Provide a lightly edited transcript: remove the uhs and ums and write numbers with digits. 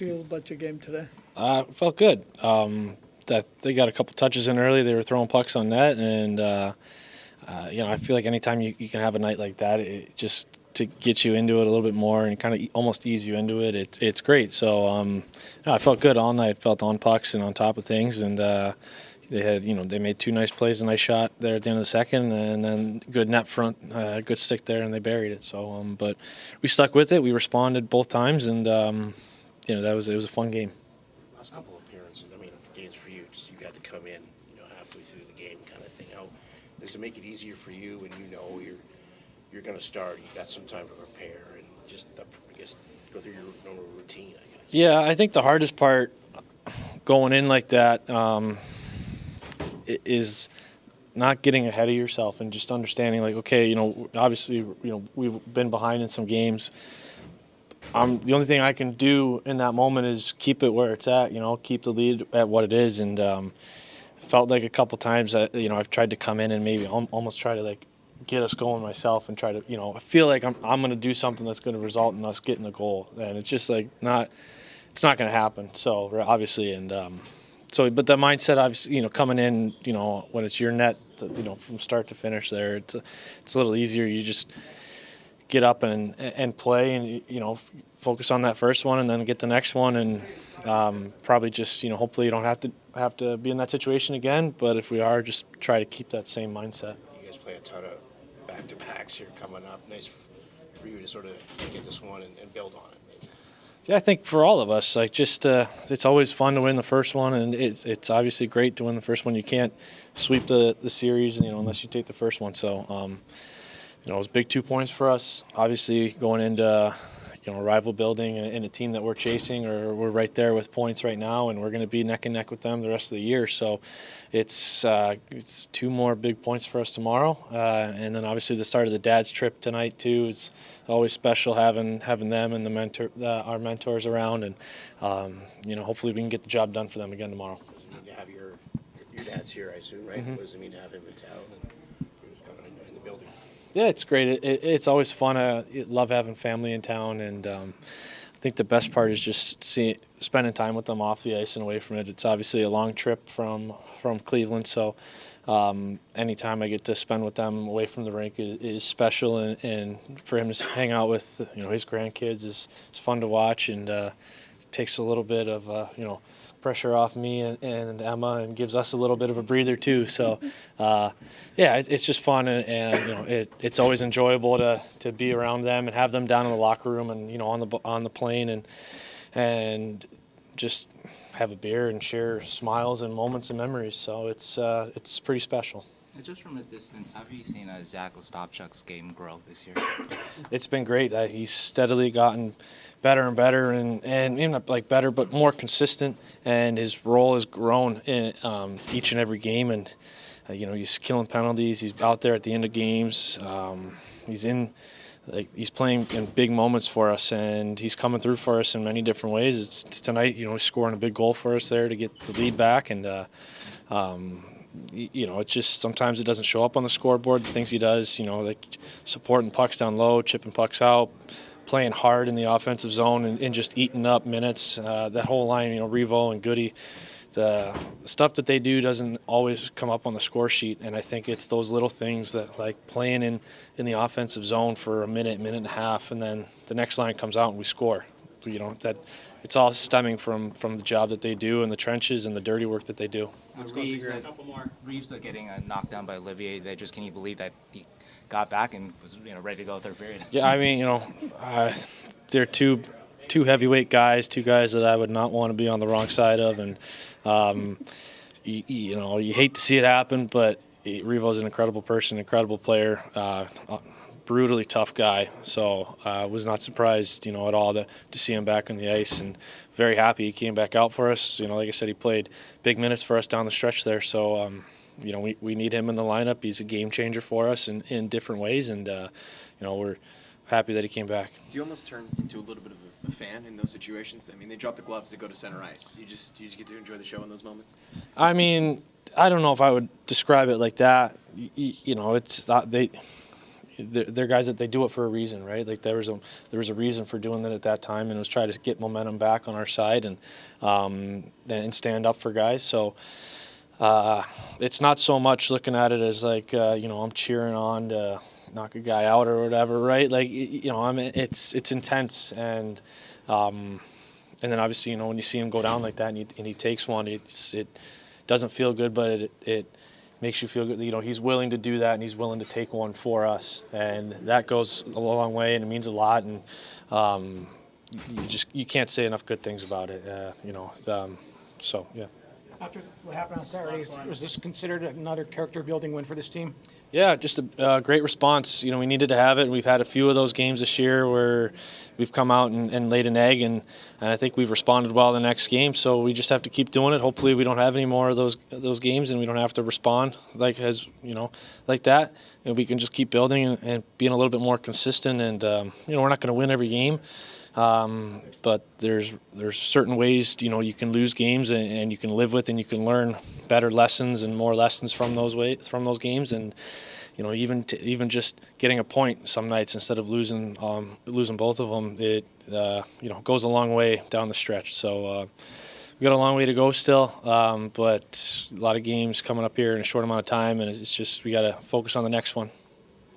Feel about your game today? Felt good. That they got a couple touches in early. They were throwing pucks on net, and I feel like anytime you can have a night like that, it just to get you into it a little bit more and kind of almost ease you into it. It's great. So I felt good all night. Felt on pucks and on top of things, and they made two nice plays, a nice shot there at the end of the second, and then good net front, good stick there, and they buried it. So, but we stuck with it. We responded both times, and it was a fun game. Last couple of appearances, games for you, just you got to come in, halfway through the game kind of thing. How does it make it easier for you when you're going to start, you got some time to prepare and just, I guess, go through your normal routine, I guess? Yeah, I think the hardest part going in like that is not getting ahead of yourself and just understanding, like, okay, obviously, we've been behind in some games. The only thing I can do in that moment is keep it where it's at, keep the lead at what it is. And felt like a couple times that, I've tried to come in and maybe almost try to, like, get us going myself and try to, I feel like I'm going to do something that's going to result in us getting a goal. And it's just, like, it's not going to happen. So, obviously, and but the mindset, obviously, coming in, when it's your net, from start to finish there, it's a little easier. You just get up and play and, focus on that first one and then get the next one. And probably just, hopefully you don't have to be in that situation again. But if we are, just try to keep that same mindset. You guys play a ton of back-to-backs here coming up. Nice for you to sort of get this one and build on it. Yeah, I think for all of us, like, just it's always fun to win the first one, and it's obviously great to win the first one. You can't sweep the series, unless you take the first one. So, it was big 2 points for us. Obviously, going into a rival building and a team that we're chasing, or we're right there with points right now, and we're going to be neck and neck with them the rest of the year. So, it's 2 more big points for us tomorrow, and then obviously the start of the dad's trip tonight too. It's always special having them and our mentors around, and hopefully we can get the job done for them again tomorrow. You need to have your dad's here, I assume, right? Mm-hmm. What does it mean to have him in town and who's coming in the building? Yeah, it's great. It's always fun. I love having family in town, and I think the best part is just spending time with them off the ice and away from it. It's obviously a long trip from Cleveland, so anytime I get to spend with them away from the rink is special, and for him to hang out with his grandkids is fun to watch, and it takes a little bit of pressure off me and Emma, and gives us a little bit of a breather too. So it's just fun, and it's always enjoyable to be around them and have them down in the locker room and on the plane and just have a beer and share smiles and moments and memories. So it's pretty special. Just from a distance, have you seen Zach Ostapchuk's game grow this year? It's been great. He's steadily gotten better and better, and even not like better, but more consistent. And his role has grown in each and every game. And he's killing penalties. He's out there at the end of games. He's playing in big moments for us, and he's coming through for us in many different ways. It's tonight, he's scoring a big goal for us there to get the lead back, and it's just sometimes it doesn't show up on the scoreboard. The things he does, like supporting pucks down low, chipping pucks out, playing hard in the offensive zone, and just eating up minutes. That whole line, Revo and Goody, the stuff that they do doesn't always come up on the score sheet, and I think it's those little things that, like playing in the offensive zone for a minute and a half, and then the next line comes out and we score. That it's all stemming from the job that they do in the trenches and the dirty work that they do. Reeves getting knocked down by Olivier. Can you believe that he got back and was ready to go third period? Yeah, they're two heavyweight guys, two guys that I would not want to be on the wrong side of, and you hate to see it happen, but Revo's an incredible person, incredible player, brutally tough guy. So I was not surprised, at all to see him back on the ice, and very happy he came back out for us. Like I said, he played big minutes for us down the stretch there. So, we need him in the lineup. He's a game changer for us in different ways, and, we're happy that he came back. Do you almost turn into a little bit of a fan in those situations? They drop the gloves to go to center ice. You just get to enjoy the show in those moments? I don't know if I would describe it like that. It's not, they're guys that they do it for a reason, right? Like there was a reason for doing it at that time, and it was try to get momentum back on our side and stand up for guys. So it's not so much looking at it as like I'm cheering on to knock a guy out or whatever, right? Like it's intense and then obviously when you see him go down like that and he takes one, it doesn't feel good, but it makes you feel good. He's willing to do that, and he's willing to take one for us, and that goes a long way, and it means a lot. And you can't say enough good things about it. So yeah. After what happened on Saturday, was this considered another character-building win for this team? Yeah, just a great response. We needed to have it, and we've had a few of those games this year where we've come out and laid an egg, and I think we've responded well the next game. So we just have to keep doing it. Hopefully, we don't have any more of those games, and we don't have to respond like that. And we can just keep building and being a little bit more consistent. And we're not going to win every game. But there's certain ways you can lose games and you can live with, and you can learn better lessons and more lessons from those games, and even just getting a point some nights instead of losing both of them, it goes a long way down the stretch. So we got a long way to go still, but a lot of games coming up here in a short amount of time, and it's just we got to focus on the next one.